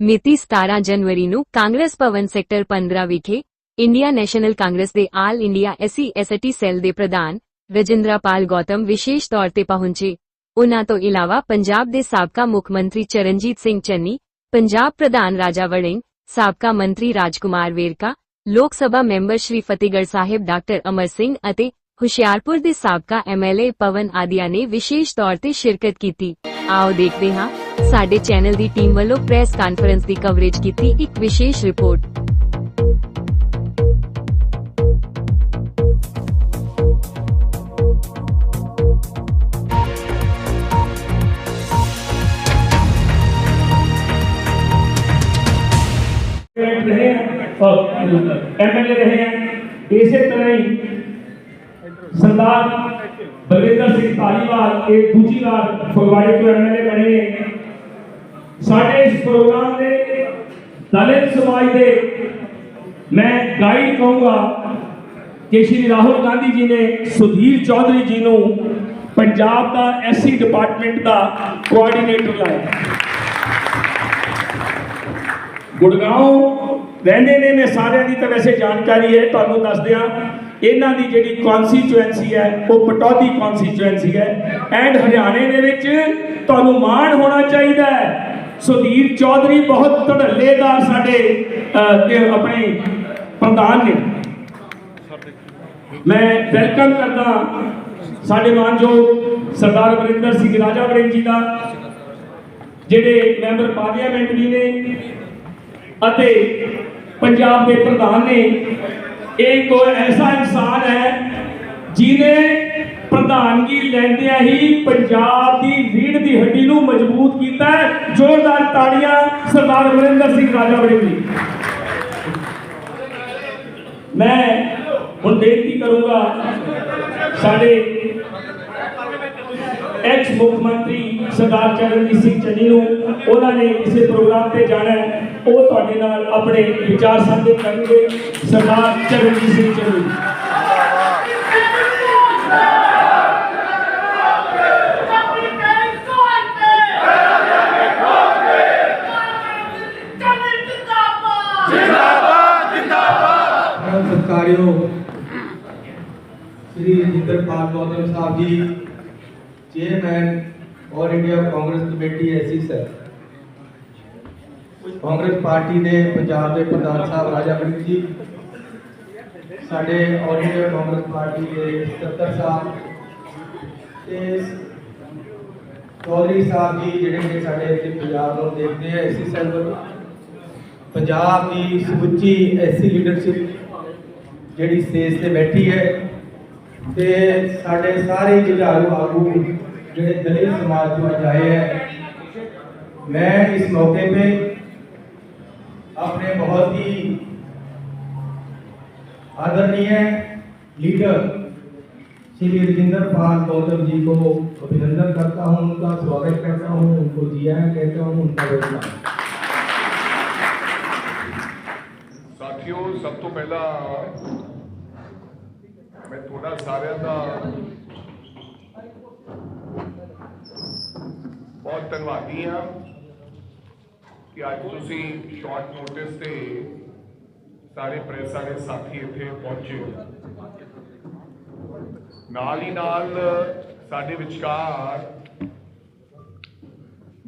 ਮਿਤੀ 17 ਜਨਵਰੀ ਨੂੰ ਕਾਂਗਰਸ ਭਵਨ ਸੈਕਟਰ 15 ਵਿਖੇ ਇੰਡੀਆ ਨੈਸ਼ਨਲ ਕਾਂਗਰਸ ਦੇ ਆਲ ਇੰਡੀਆ SC/ST ਸੈੱਲ ਦੇ ਪ੍ਰਧਾਨ ਰਜਿੰਦਰਪਾਲ ਗੌਤਮ ਵਿਸ਼ੇਸ਼ ਤੌਰ ਤੇ ਪਹੁੰਚੇ। ਉਨ੍ਹਾਂ ਤੋਂ ਇਲਾਵਾ ਪੰਜਾਬ ਦੇ ਸਾਬਕਾ ਮੁੱਖ ਮੰਤਰੀ ਚਰਨਜੀਤ ਸਿੰਘ ਚੰਨੀ, ਪੰਜਾਬ ਪ੍ਰਧਾਨ ਰਾਜਾ ਵੜਿੰਗ, ਸਾਬਕਾ ਮੰਤਰੀ ਰਾਜਕੁਮਾਰ ਵੇਰਕਾ, ਲੋਕ ਸਭਾ ਮੈਂਬਰ ਸ਼੍ਰੀ ਫਤਿਹਗੜ੍ਹ ਸਾਹਿਬ ਡਾਕਟਰ ਅਮਰ ਸਿੰਘ ਅਤੇ ਹੁਸ਼ਿਆਰਪੁਰ ਦੇ ਸਾਬਕਾ MLA ਪਵਨ ਆਦਿਆ ਨੇ ਵਿਸ਼ੇਸ਼ ਤੌਰ ਤੇ ਸ਼ਿਰਕਤ ਕੀਤੀ। ਆਓ ਦੇਖਦੇ ਹਾਂ ਸਾਡੇ ਚੈਨਲ ਦੀ ਟੀਮ ਵੱਲੋਂ ਪ੍ਰੈਸ ਕਾਨਫਰੰਸ ਦੀ ਕਵਰੇਜ ਕੀਤੀ ਇੱਕ ਵਿਸ਼ੇਸ਼ ਰਿਪੋਰਟ। रहे और MLA रहे हैं। इसी तरह ही सरदार बलविंदर सिंह धालीवाल एक दूसरी बार फगवाड़े तो MLA बने हैं। साढ़े इस प्रोग्राम में दलित समाज के मैं गाइड कहूँगा कि श्री राहुल गांधी जी ने सुधीर चौधरी जी को पंजाब का SC डिपार्टमेंट का कोआर्डीनेटर लाया। गुड़गांव रहने ने मैं सारे की तो वैसे जानकारी है, तुहानू दस दिया इन्हां दी जिहड़ी कॉन्स्टिट्यूएंसी है वो पटौदी कॉन्स्टिट्यूएंसी है। एंड हरियाणे दे विच तुहानू माण होना चाहिए। सुधीर चौधरी बहुत धड़ल्लेदार साडे अपने प्रधान ने। मैं वेलकम करदा साडे मानयोग सरदार अमरिंदर सिंह राजा वड़िंग जी का, जिहड़े मैंबर पार्लियामेंट भी ने अते पंजाब के प्रधान ने। एक ऐसा इंसान है जिन्हें प्रधानगी लैंदिया ही पंजाब की रीढ़ की हड्डी को मजबूत किया है। जोरदार ताड़ियां सरदार अमरिंदर सिंह राजा वड़िंग जी। मैं हुण बेनती करूंगा साडे एक्स मुख्यमंत्री सरदार चरणजीत सिंह चन्नी उन्होंने इस प्रोग्राम पे जाना है, वो तुहाडे नाल अपने विचार साझे करेंगे। सरदार चरणजीत सिंह चन्नी। सत्कारयोग श्री रजिंदरपाल गौतम साहब ji, chairman all India Congress committee SC sir, Congress party के पंजाब के प्रधान साहब राजा वड़िंग जी, साडे ऑल इंडिया कांग्रेस पार्टी के सकत्तर साहब, चौधरी साहब जी जिहड़े ने साडे इत्थे पंजाब नूं देखते हैं SC सैल वल्लों, पंजाब की समुची SC लीडरशिप जिहड़ी स्टेज ते बैठी है, ते साडे सारे जुझारू आगू जिहड़े दलित समाज तो आज आए हैं। मैं इस मौके पे अपने बहुत ही आदरणीय लीडर श्री रजिंदरपाल गौतम जी को अभिनंदन करता हूं, उनका स्वागत करता हूं, उनको जी आयन कहता हूं, उनका वेलकम। साथियों, सब तो पहला मैं थोड़ा सारे का बहुत धन्यवादी हाँ कि अज तुसी शॉर्ट नोटिस से सारे प्रेस वाले साथी इत्थे पहुंचे। नाल ही नाल साडे विचकार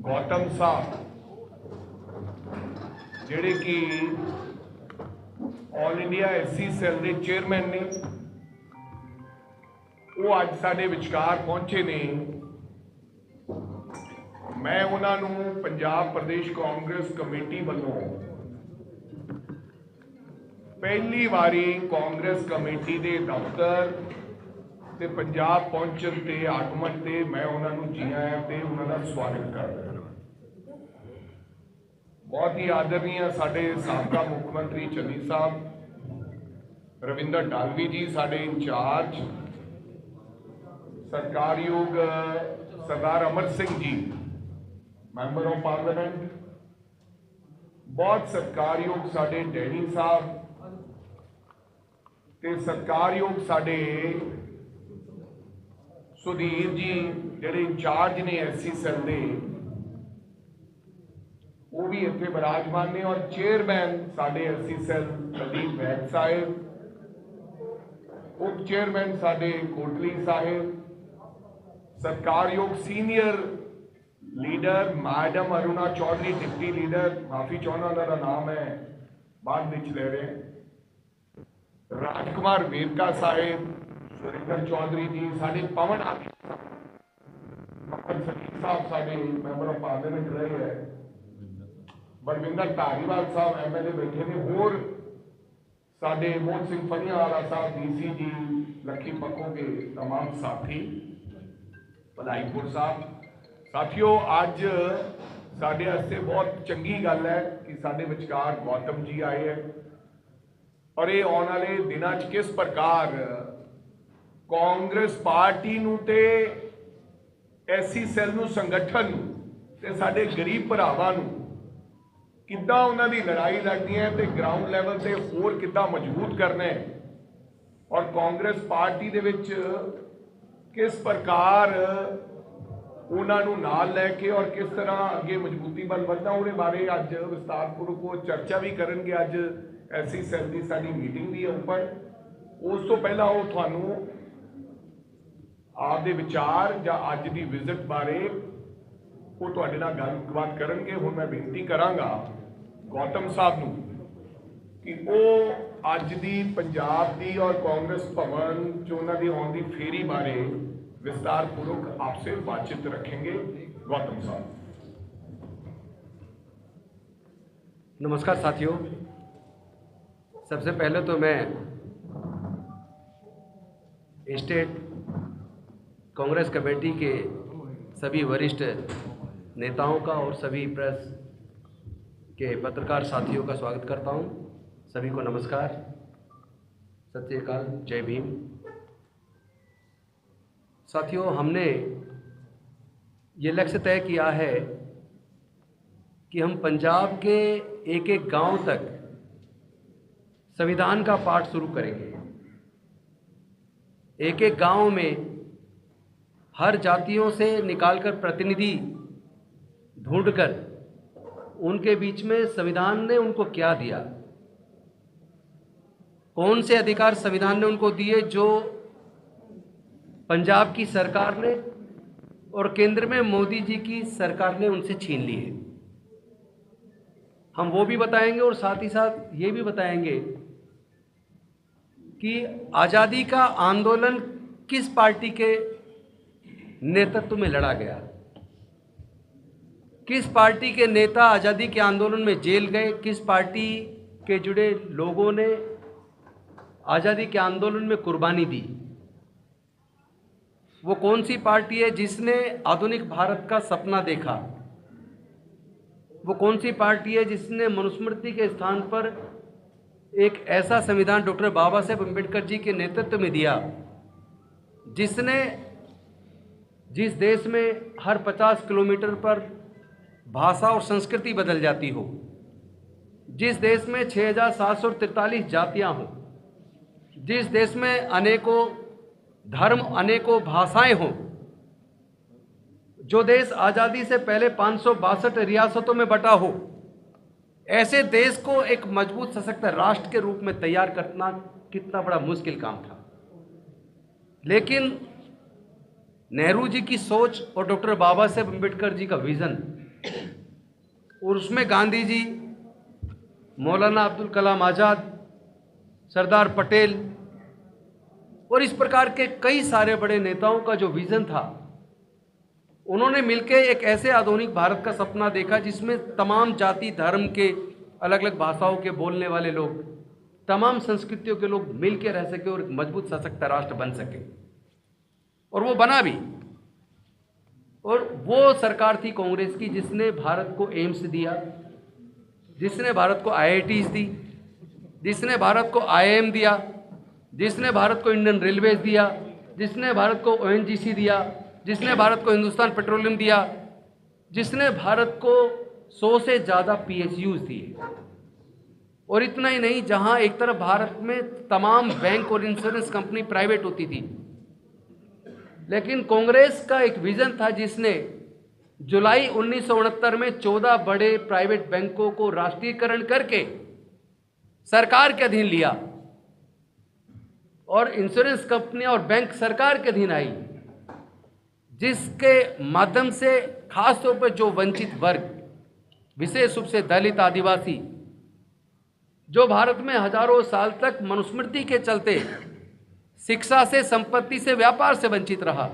गौतम साहब जिहड़े कि ऑल इंडिया SC सैल के चेयरमैन ने, वो अज साडे विचकार पहुंचे ने। मैं उन्होंने पंजाब प्रदेश कांग्रेस कमेटी वालों पहली बारी कांग्रेस कमेटी के दफ्तर ते पंजाब पहुंचन ते आगमन ते मैं उन्होंने जी आया ते उन्होंने स्वागत कर रहा। बहुत ही आदरणीय साडे साबका मुख्यमंत्री चन्नी साहब, रविंदर डालवी जी साडे इंचार्ज, सरकारयोग Sardar Amar Singh ji member of parliament, बहुत सत्कारयोग साडे डैनी साहब ते सत्कारयोग साडे सुधीर जी जिहड़े इंचार्ज ने SC सैल दे, वो भी इतने विराजमान ने। और चेयरमैन साढ़े एससी सैल प्रदीप वैद साहिब, उप चेयरमैन साढ़े कोटली साहिब, सत्कारयोग senior leader madam Aruna Chaudhary deputy leader, माफी चाहना उन्होंने नाम है बाद विच ले रहे हैं, राजकुमार वेरका साहिब, सुरेंद्र चौधरी जी, साढ़े पवन साहब साढ़े मैंबर ऑफ पार्लियामेंट रहे हैं, बलविंदर धारीवाल साहब एमएलए बैठे ने, होर साढ़े मोहन सिंह फनियावाला साहब डीसी जी, लखी पक्कों के तमाम साथी, भलाईपुर साहब। साथियों, अज साढ़े वास्ते बहुत चंगी गल है कि साढ़े विचकार गौतम जी आए हैं और ये आने वाले दिनों च किस प्रकार कांग्रेस पार्टी नूं ते एससी सैल नूं संगठन नूं ते साडे गरीब भरावां नूं किद्दां उन्हां दी लड़ाई लड़नी है ते ग्राउंड लैवल ते होर किद्दां मजबूत करना है और कांग्रेस पार्टी दे विच किस प्रकार उन्हां नूं नाल लैके और किस तरह अगे मजबूती बल वधना, उहदे बारे अज विस्तारपूर्वक वो चर्चा भी करनगे। अज एससी सैल दी साडी मीटिंग भी है ऊपर। उस तो पहला वो तुहानूं आपदे विचार जां अज दी विजिट बारे वो तुहाडे नाल गलबात करनगे। हुण मैं बेनती करांगा गौतम साहब नूं कि वो अज दी पंजाब दी और कांग्रेस भवन जो उन्हां दी आउण दी फेरी बारे विस्तारपूर्वक आपसे बातचीत रखेंगे। गौतम साहब। नमस्कार साथियों, सबसे पहले तो मैं स्टेट कांग्रेस कमेटी के सभी वरिष्ठ नेताओं का और सभी प्रेस के पत्रकार साथियों का स्वागत करता हूं। सभी को नमस्कार, सत श्री अकाल, जय भीम। साथियों, हमने ये लक्ष्य तय किया है कि हम पंजाब के एक एक गांव तक संविधान का पाठ शुरू करेंगे। एक एक गांव में हर जातियों से निकालकर प्रतिनिधि ढूंढकर उनके बीच में संविधान ने उनको क्या दिया, कौन से अधिकार संविधान ने उनको दिए जो पंजाब की सरकार ने और केंद्र में मोदी जी की सरकार ने उनसे छीन लिए। हम वो भी बताएंगे और साथ ही साथ ये भी बताएंगे कि आज़ादी का आंदोलन किस पार्टी के नेतृत्व में लड़ा गया, किस पार्टी के नेता आज़ादी के आंदोलन में जेल गए, किस पार्टी के जुड़े लोगों ने आज़ादी के आंदोलन में कुर्बानी दी। वो कौन सी पार्टी है जिसने आधुनिक भारत का सपना देखा, वो कौन सी पार्टी है जिसने मनुस्मृति के स्थान पर एक ऐसा संविधान डॉक्टर बाबा साहेब अम्बेडकर जी के नेतृत्व में दिया जिसने जिस देश में हर 50 किलोमीटर पर भाषा और संस्कृति बदल जाती हो, जिस देश में 6743 जातियां हों, जिस देश में अनेकों धर्म अनेकों भाषाएं हों, जो देश आज़ादी से पहले 562 रियासतों में बटा हो, ऐसे देश को एक मजबूत सशक्त राष्ट्र के रूप में तैयार करना कितना बड़ा मुश्किल काम था। लेकिन नेहरू जी की सोच और डॉक्टर बाबा साहेब अम्बेडकर जी का विज़न और उसमें गांधी जी, मौलाना अब्दुल कलाम आज़ाद, सरदार पटेल और इस प्रकार के कई सारे बड़े नेताओं का जो विज़न था, उन्होंने मिलकर एक ऐसे आधुनिक भारत का सपना देखा जिसमें तमाम जाति धर्म के अलग अलग भाषाओं के बोलने वाले लोग, तमाम संस्कृतियों के लोग मिलकर रह सके और एक मजबूत सशक्त राष्ट्र बन सके। और वो बना भी। और वो सरकार थी कांग्रेस की जिसने भारत को एम्स दिया, जिसने भारत को IITs दी, जिसने भारत को IIM दिया, जिसने भारत को इंडियन रेलवेज दिया, जिसने भारत को ONGC दिया, जिसने भारत को हिंदुस्तान पेट्रोलियम दिया, जिसने भारत को 100 से ज़्यादा PSUs दिए। और इतना ही नहीं, जहां एक तरफ भारत में तमाम बैंक और इंश्योरेंस कंपनी प्राइवेट होती थी, लेकिन कांग्रेस का एक विजन था जिसने जुलाई 1969 में 14 बड़े प्राइवेट बैंकों को राष्ट्रीयकरण करके सरकार के अधीन लिया और इंश्योरेंस कंपनियां और बैंक सरकार के अधीन आई, जिसके माध्यम से खासतौर पर जो वंचित वर्ग, विशेष रूप से दलित, आदिवासी, जो भारत में हजारों साल तक मनुस्मृति के चलते शिक्षा से, संपत्ति से, व्यापार से वंचित रहा,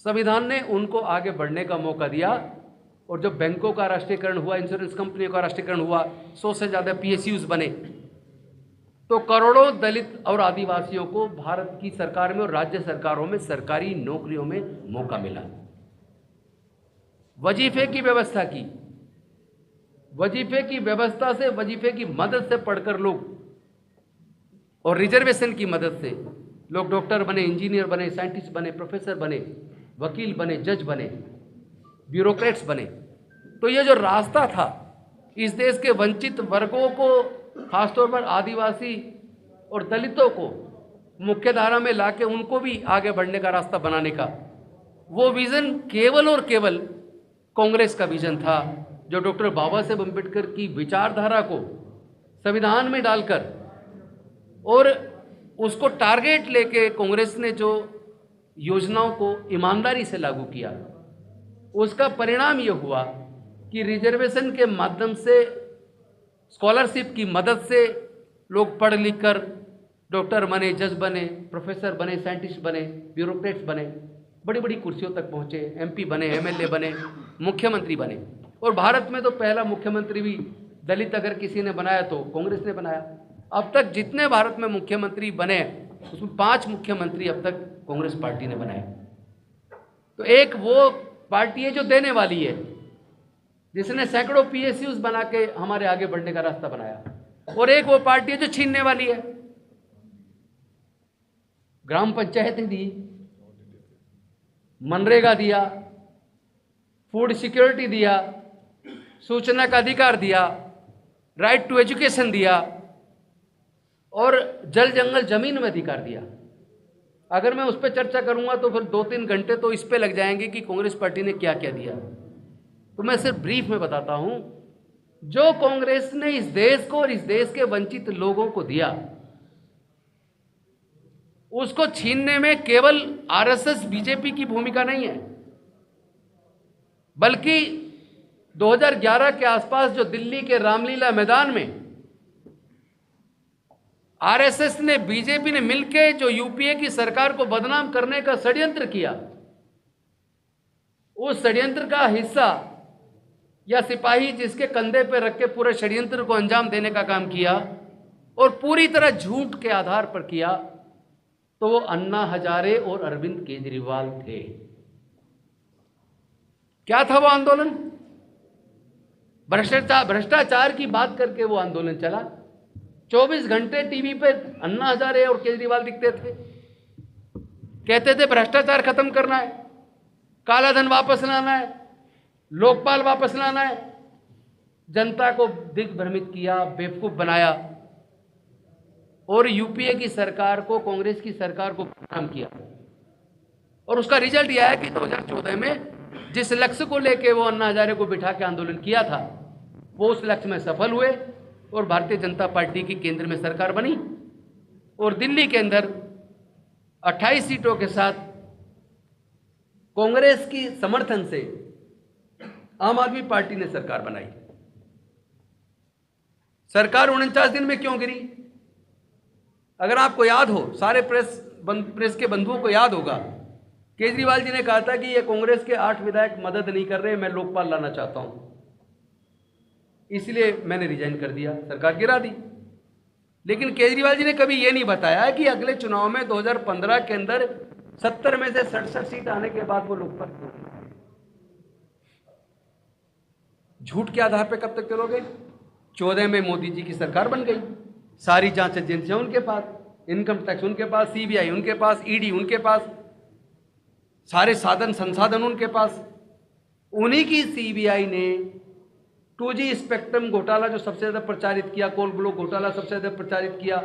संविधान ने उनको आगे बढ़ने का मौका दिया। और जब बैंकों का राष्ट्रीयकरण हुआ, इंश्योरेंस कंपनियों का राष्ट्रीयकरण हुआ, 100 से ज़्यादा PSUs बने, तो करोड़ों दलित और आदिवासियों को भारत की सरकार में और राज्य सरकारों में सरकारी नौकरियों में मौका मिला। वजीफे की व्यवस्था की, वजीफे की व्यवस्था से, वजीफे की मदद से पढ़कर लोग और रिजर्वेशन की मदद से लोग डॉक्टर बने, इंजीनियर बने, साइंटिस्ट बने, प्रोफेसर बने, वकील बने, जज बने, ब्यूरोक्रेट्स बने। तो ये जो रास्ता था इस देश के वंचित वर्गों को, खासतौर पर आदिवासी और दलितों को मुख्य धारा में लाके उनको भी आगे बढ़ने का रास्ता बनाने का, वो विजन केवल और केवल कांग्रेस का विजन था, जो डॉक्टर बाबा साहेब अम्बेडकर की विचारधारा को संविधान में डालकर और उसको टारगेट लेके कांग्रेस ने जो योजनाओं को ईमानदारी से लागू किया, उसका परिणाम ये हुआ कि रिजर्वेशन के माध्यम से, स्कॉलरशिप की मदद से लोग पढ़ लिख कर डॉक्टर बने, जज बने, प्रोफेसर बने, साइंटिस्ट बने, ब्यूरोक्रेट्स बने, बड़ी बड़ी कुर्सियों तक पहुंचे, MP बने, MLA बने, मुख्यमंत्री बने। और भारत में तो पहला मुख्यमंत्री भी दलित अगर किसी ने बनाया तो कांग्रेस ने बनाया। अब तक जितने भारत में मुख्यमंत्री बने उसमें 5 मुख्यमंत्री अब तक कांग्रेस पार्टी ने बनाए। तो एक वो पार्टी है जो देने वाली है, जिसने सैकड़ों PSUs बना के हमारे आगे बढ़ने का रास्ता बनाया, और एक वो पार्टी है जो छीनने वाली है। ग्राम पंचायतें दी, मनरेगा दिया, फूड सिक्योरिटी दिया, सूचना का अधिकार दिया, राइट टू एजुकेशन दिया और जल जंगल जमीन में अधिकार दिया। अगर मैं उस पर चर्चा करूंगा तो फिर 2-3 घंटे तो इस पे लग जाएंगे कि कांग्रेस पार्टी ने क्या क्या दिया। तो मैं सिर्फ ब्रीफ में बताता हूं, जो कांग्रेस ने इस देश को और इस देश के वंचित लोगों को दिया, उसको छीनने में केवल RSS BJP की भूमिका नहीं है, बल्कि 2011 के आसपास जो दिल्ली के रामलीला मैदान में RSS ने, BJP ने मिलकर जो UPA की सरकार को बदनाम करने का षड्यंत्र किया, उस षड्यंत्र का हिस्सा या सिपाही जिसके कंधे पर रख के पूरे षड्यंत्र को अंजाम देने का काम किया और पूरी तरह झूठ के आधार पर किया, तो वो अन्ना हजारे और अरविंद केजरीवाल थे। क्या था वो आंदोलन? भ्रष्टाचार की बात करके वो आंदोलन चला। 24 घंटे टीवी पे अन्ना हजारे और केजरीवाल दिखते थे, कहते थे भ्रष्टाचार खत्म करना है, काला धन वापस लाना है, लोकपाल वापस लाना है। जनता को दिग्भ्रमित किया, बेवकूफ बनाया और UPA की सरकार को, कांग्रेस की सरकार को बदनाम किया। और उसका रिजल्ट यह है कि 2014 में जिस लक्ष्य को लेके वो अन्ना हजारे को बिठा के आंदोलन किया था, वो उस लक्ष्य में सफल हुए और भारतीय जनता पार्टी की केंद्र में सरकार बनी और दिल्ली के अंदर 28 सीटों के साथ कांग्रेस की समर्थन से आम आदमी पार्टी ने सरकार बनाई। सरकार 49 दिन में क्यों गिरी? अगर आपको याद हो, सारे प्रेस के बंधुओं को याद होगा, केजरीवाल जी ने कहा था कि ये कांग्रेस के 8 विधायक मदद नहीं कर रहे, मैं लोकपाल लाना चाहता हूं, इसलिए मैंने रिजाइन कर दिया, सरकार गिरा दी। लेकिन केजरीवाल जी ने कभी यह नहीं बताया कि अगले चुनाव में 2015 के अंदर 70 में से 67 सीट आने के बाद वो लोकपाल, झूठ के आधार पर कब तक चलोगे? 14 में मोदी जी की सरकार बन गई, सारी जांच एजेंसियां उनके पास, इनकम टैक्स उनके पास, CBI उनके पास, ED उनके पास, सारे साधन संसाधन उनके पास। उन्हीं की CBI ने 2G स्पेक्ट्रम घोटाला जो सबसे ज़्यादा प्रचारित किया, कोल ब्लॉक घोटाला सबसे ज़्यादा प्रचारित किया,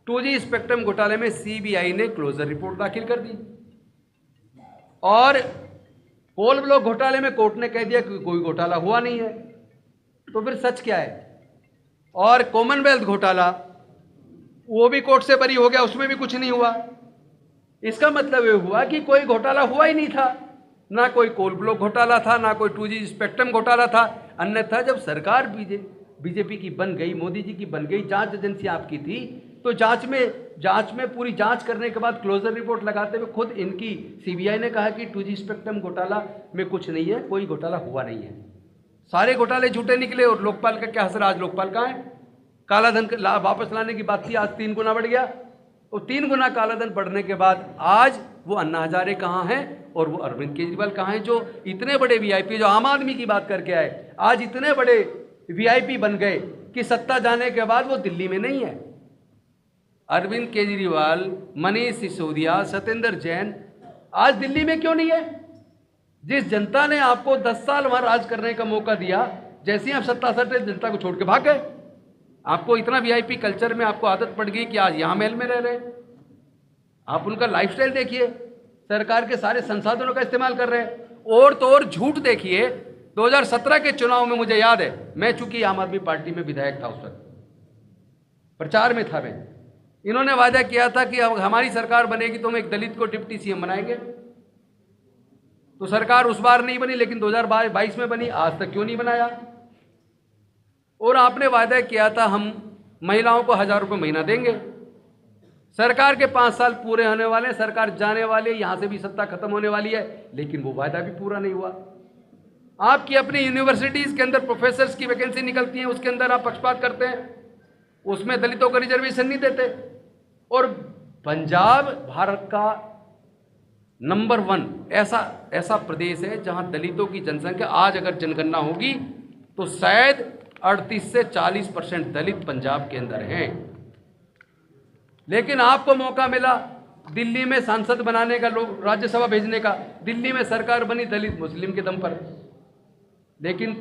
2G स्पेक्ट्रम घोटाले में CBI ने क्लोजर रिपोर्ट दाखिल कर दी और कोल ब्लॉक घोटाले में कोर्ट ने कह दिया कि कोई घोटाला हुआ नहीं है, तो फिर सच क्या है? और कॉमनवेल्थ घोटाला, वो भी कोर्ट से बरी हो गया, उसमें भी कुछ नहीं हुआ। इसका मतलब ये हुआ कि कोई घोटाला हुआ ही नहीं था, ना कोई कोल ब्लॉक घोटाला था, ना कोई 2G स्पेक्ट्रम घोटाला था। अन्यथा जब सरकार बीजेपी की बन गई, मोदी जी की बन गई, जांच एजेंसी आपकी थी, तो जांच में पूरी जांच करने के बाद क्लोजर रिपोर्ट लगाते हुए खुद इनकी सीबीआई ने कहा कि 2G स्पेक्ट्रम घोटाला में कुछ नहीं है, कोई घोटाला हुआ नहीं है। सारे घोटाले झूठे निकले। और लोकपाल का क्या असर? आज लोकपाल कहाँ है? काला धन वापस लाने की बात थी, आज 3 गुना बढ़ गया। और 3 गुना काला धन बढ़ने के बाद आज वो अन्ना हजारे कहाँ हैं और वो अरविंद केजरीवाल कहाँ हैं, जो इतने बड़े वीआईपी, जो आम आदमी की बात करके आए, आज इतने बड़े वीआईपी बन गए कि सत्ता जाने के बाद वो दिल्ली में नहीं है। अरविंद केजरीवाल, मनीष सिसोदिया, सत्येंद्र जैन आज दिल्ली में क्यों नहीं है? जिस जनता ने आपको 10 साल वहां राज करने का मौका दिया, जैसे ही आप सत्ता सटे जनता को छोड़ के भाग गए। आपको इतना वीआईपी कल्चर में आपको आदत पड़ गई कि आज यहां महल में रह रहे हैं। आप उनका लाइफस्टाइल देखिए, सरकार के सारे संसाधनों का इस्तेमाल कर रहे हैं। और तो और झूठ देखिए, 2017 के चुनाव में मुझे याद है, मैं चूंकि आम आदमी पार्टी में विधायक था, उस वक्त प्रचार में था मैं, इन्होंने वादा किया था कि अब हमारी सरकार बनेगी तो हम एक दलित को डिप्टी सीएम बनाएंगे। तो सरकार उस बार नहीं बनी, लेकिन 2022 में बनी। आज तक क्यों नहीं बनाया? और आपने वादा किया था हम महिलाओं को 1000 रुपये महीना देंगे। सरकार के 5 साल पूरे होने वाले, सरकार जाने वाली है, यहां से भी सत्ता खत्म होने वाली है, लेकिन वो वादा भी पूरा नहीं हुआ। आपकी अपनी यूनिवर्सिटीज के अंदर प्रोफेसर्स की वैकेंसी निकलती है, उसके अंदर आप पक्षपात करते हैं, उसमें दलितों को रिजर्वेशन नहीं देते। और पंजाब भारत का नंबर 1 ऐसा प्रदेश है जहां दलितों की जनसंख्या, आज अगर जनगणना होगी तो शायद 38 से 40% दलित पंजाब के अंदर हैं। लेकिन आपको मौका मिला दिल्ली में सांसद बनाने का, लोग राज्यसभा भेजने का। दिल्ली में सरकार बनी दलित मुस्लिम के दम पर, लेकिन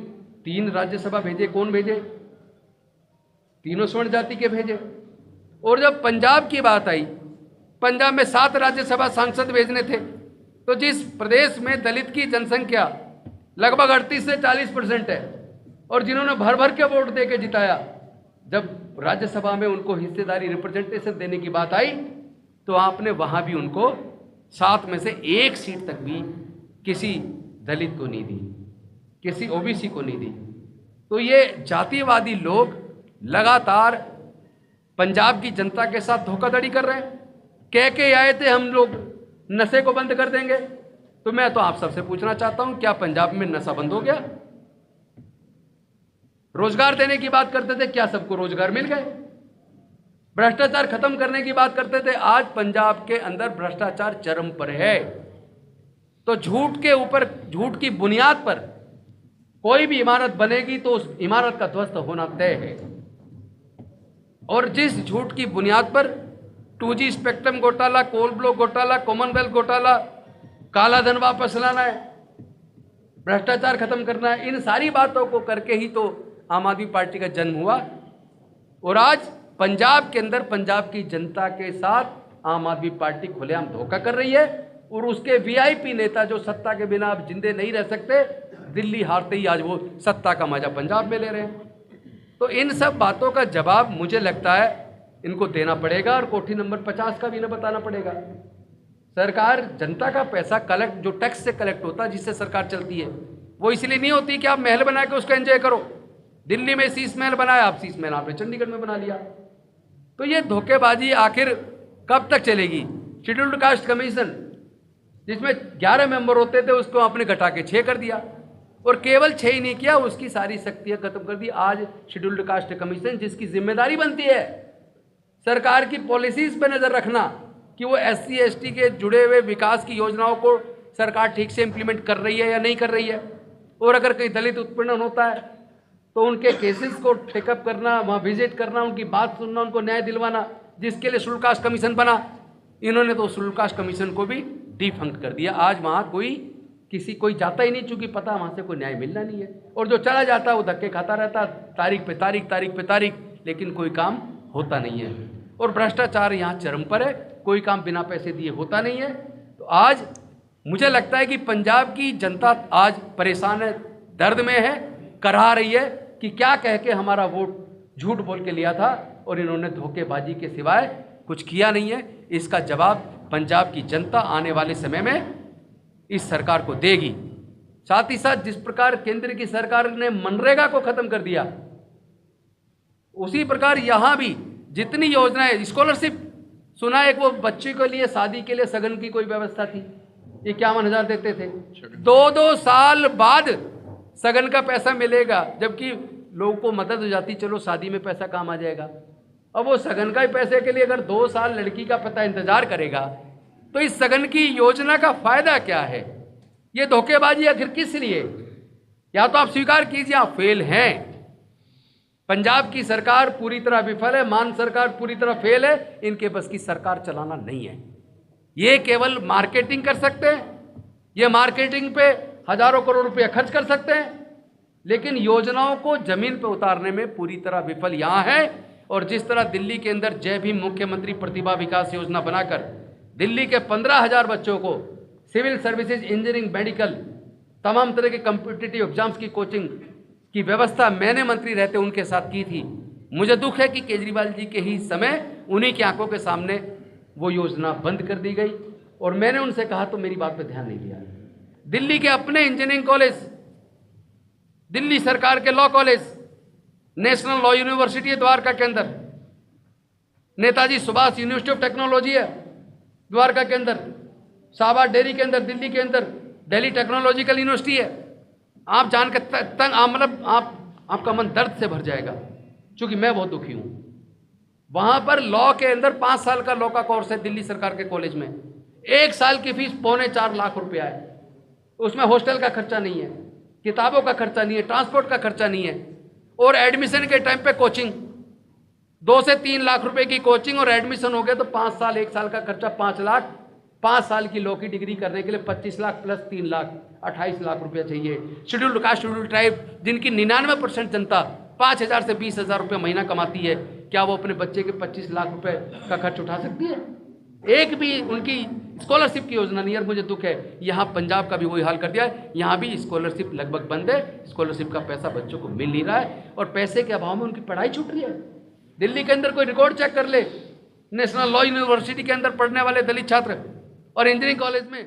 3 राज्यसभा भेजे। कौन भेजे? तीनों स्वर्ण जाति के भेजे। और जब पंजाब की बात आई, पंजाब में 7 राज्यसभा सांसद भेजने थे। तो जिस प्रदेश में दलित की जनसंख्या लगभग 38 से 40% है, और जिन्होंने भर भर के वोट दे के जिताया, जब राज्यसभा में उनको हिस्सेदारी, रिप्रेजेंटेशन देने की बात आई, तो आपने वहां भी उनको 7 में से 1 सीट तक भी किसी दलित को नहीं दी, किसी ओबीसी को नहीं दी। तो ये जातिवादी लोग लगातार पंजाब की जनता के साथ धोखाधड़ी कर रहे हैं। कह के आए थे हम लोग नशे को बंद कर देंगे, तो मैं तो आप सबसे पूछना चाहता हूं, क्या पंजाब में नशा बंद हो गया? रोजगार देने की बात करते थे, क्या सबको रोजगार मिल गए? भ्रष्टाचार खत्म करने की बात करते थे, आज पंजाब के अंदर भ्रष्टाचार चरम पर है। तो झूठ के ऊपर, झूठ की बुनियाद पर कोई भी इमारत बनेगी तो उस इमारत का ध्वस्त होना तय है। और जिस झूठ की बुनियाद पर 2G स्पेक्ट्रम घोटाला, कोल ब्लॉक घोटाला, कॉमनवेल्थ घोटाला, काला धन वापस लाना है, भ्रष्टाचार खत्म करना है, इन सारी बातों को करके ही तो आम आदमी पार्टी का जन्म हुआ। और आज पंजाब के अंदर पंजाब की जनता के साथ आम आदमी पार्टी खुलेआम धोखा कर रही है। और उसके वीआईपी नेता जो सत्ता के बिना अब जिंदे नहीं रह सकते, दिल्ली हारते ही आज वो सत्ता का मजा पंजाब में ले रहे हैं। तो इन सब बातों का जवाब मुझे लगता है इनको देना पड़ेगा, और कोठी नंबर 50 का भी इन्हें बताना पड़ेगा। सरकार जनता का पैसा कलेक्ट, जो टैक्स से कलेक्ट होता है, जिससे सरकार चलती है, वो इसलिए नहीं होती कि आप महल बना के उसको एंजॉय करो। दिल्ली में शीश महल बनाया, आप शीश महल आपने चंडीगढ़ में बना लिया। तो ये धोखेबाजी आखिर कब तक चलेगी? शेड्यूल्ड कास्ट कमीशन जिसमें 11 मेंबर होते थे, उसको आपने घटा के 6 कर दिया, और केवल 6 ही नहीं किया, उसकी सारी शक्तियां खत्म कर दी। आज शेड्यूल्ड कास्ट कमीशन, जिसकी जिम्मेदारी बनती है सरकार की पॉलिसीज पे नजर रखना कि वो SC ST के जुड़े हुए विकास की योजनाओं को सरकार ठीक से इंप्लीमेंट कर रही है या नहीं कर रही है, और अगर कहीं दलित उत्पीड़न होता है तो उनके केसेस को टेकअप करना, वहाँ विजिट करना, उनकी बात सुनना, उनको न्याय दिलवाना, जिसके लिए शेड्यूल्ड कास्ट कमीशन बना। इन्होंने तो शेड्यूल्ड कास्ट कमीशन को भी डिफंक्ट कर दिया। आज वहाँ कोई जाता ही नहीं, चूंकि पता वहाँ से कोई न्याय मिलना नहीं है, और जो चला जाता है वो धक्के खाता रहता, तारीख पे तारीख, लेकिन कोई काम होता नहीं है। और भ्रष्टाचार यहाँ चरम पर है, कोई काम बिना पैसे दिए होता नहीं है। तो आज मुझे लगता है कि पंजाब की जनता आज परेशान है, दर्द में है, करा रही है कि क्या कह के हमारा वोट झूठ बोल के लिया था और इन्होंने धोखेबाजी के सिवाय कुछ किया नहीं है। इसका जवाब पंजाब की जनता आने वाले समय में इस सरकार को देगी। साथ ही साथ जिस प्रकार केंद्र की सरकार ने मनरेगा को खत्म कर दिया, उसी प्रकार यहाँ भी जितनी योजनाएं, स्कॉलरशिप सुना एक वो बच्चे के लिए शादी के लिए सगन की कोई व्यवस्था थी, 51,000 देते थे, 2-2 साल बाद सगन का पैसा मिलेगा, जबकि लोगों को मदद हो जाती, चलो शादी में पैसा काम आ जाएगा। अब वो सगन का ही पैसे के लिए अगर 2 साल लड़की का पता इंतजार करेगा तो इस सगन की योजना का फायदा क्या है? ये धोखेबाजी आखिर किस लिए? या तो आप स्वीकार कीजिए आप फेल हैं, पंजाब की सरकार पूरी तरह विफल है, मान सरकार पूरी तरह फेल है, इनके बस की सरकार चलाना नहीं है। ये केवल मार्केटिंग कर सकते हैं, ये मार्केटिंग पे हजारों करोड़ रुपए खर्च कर सकते हैं, लेकिन योजनाओं को जमीन पर उतारने में पूरी तरह विफल यहाँ है। और जिस तरह दिल्ली के अंदर जय भीम मुख्यमंत्री प्रतिभा विकास योजना बनाकर दिल्ली के 15,000 बच्चों को सिविल सर्विसेज, इंजीनियरिंग, मेडिकल, तमाम तरह के कॉम्पिटिटिव एग्जाम्स की कोचिंग की व्यवस्था मैंने मंत्री रहते उनके साथ की थी। मुझे दुख है कि केजरीवाल जी के ही समय उन्हीं की आंखों के सामने वो योजना बंद कर दी गई और मैंने उनसे कहा तो मेरी बात पे ध्यान नहीं दिया। दिल्ली के अपने इंजीनियरिंग कॉलेज, दिल्ली सरकार के law college, national law university है द्वारका के अंदर, Netaji Subhash university of technology है द्वारका के अंदर, शाहबाद डेयरी के अंदर दिल्ली के अंदर दिल्ली टेक्नोलॉजिकल यूनिवर्सिटी है। आप जान के तंग मतलब आपका मन दर्द से भर जाएगा, क्योंकि मैं बहुत दुखी हूँ। वहाँ पर लॉ के अंदर 5 साल का लॉ का कोर्स है दिल्ली सरकार के कॉलेज में, 1 साल की फीस 3.25 लाख रुपया है। उसमें हॉस्टल का खर्चा नहीं है, किताबों का खर्चा नहीं है, ट्रांसपोर्ट का खर्चा नहीं है, और एडमिशन के टाइम पे कोचिंग 2 से 3 लाख रुपए की कोचिंग, और एडमिशन हो गया तो 5 साल 1 साल का खर्चा 5 लाख। 5 साल की लॉ की डिग्री करने के लिए 25 लाख प्लस 3 लाख 28 लाख रुपया चाहिए। शेड्यूल्ड कास्ट, शेड्यूल्ड ट्राइब, जिनकी 99% जनता 5,000 से 20,000 रुपये महीना कमाती है, क्या वो अपने बच्चे के 25 लाख रुपए का खर्च उठा सकती है? एक भी उनकी स्कॉलरशिप की योजना नहीं है। मुझे दुख है यहाँ पंजाब का भी वही हाल कर दिया है, यहाँ भी स्कॉलरशिप लगभग बंद है, स्कॉलरशिप का पैसा बच्चों को मिल नहीं रहा है और पैसे के अभाव में उनकी पढ़ाई छूट रही है। दिल्ली के अंदर कोई रिकॉर्ड चेक कर ले, नेशनल लॉ यूनिवर्सिटी के अंदर पढ़ने वाले दलित छात्र और इंजीनियरिंग कॉलेज में